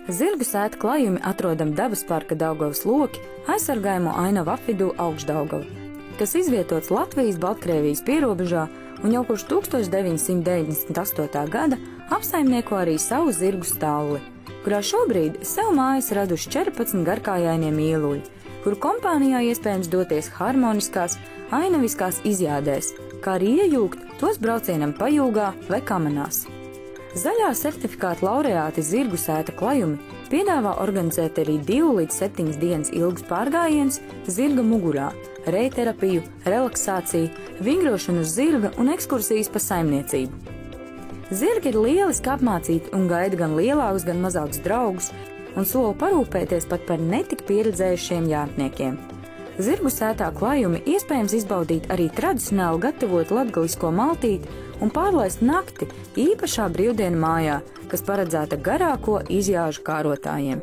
Zirgu sēta klājumi atrodami dabas parka Daugavas loki aizsargājamo ainavu apvidū Augšdaugava, kas izvietots Latvijas-Baltkrievijas pierobežā un jau kopš 1998. gada apsaimnieko arī savu zirgu stalli, kurā šobrīd sev mājas raduši 14 garkājainie mīluļi, kuru kompānijā iespējams doties harmoniskās, ainaviskās izjādēs, kā arī iejūgt tos braucienam pajūgā vai kamanās. Zaļā certifikāta laureāti zirgu sēta klajumi piedāvā organizēt arī 2 līdz 7 dienas ilgus pārgājienus zirga mugurā, rejterapiju, relaksāciju, vingrošanu uz zirga un ekskursijas pa saimniecību. Zirgi ir lieliski apmācīti un gaida gan lielākus, gan mazākus draugus un sola parūpēties pat par netik pieredzējušiem jātniekiem. Zirgu sētā klājumi iespējams izbaudīt arī tradicionāli gatavot latgalisko maltīti un pārlaist nakti īpašā brīvdienu mājā, kas paredzēta garāko izjāžu kārotājiem.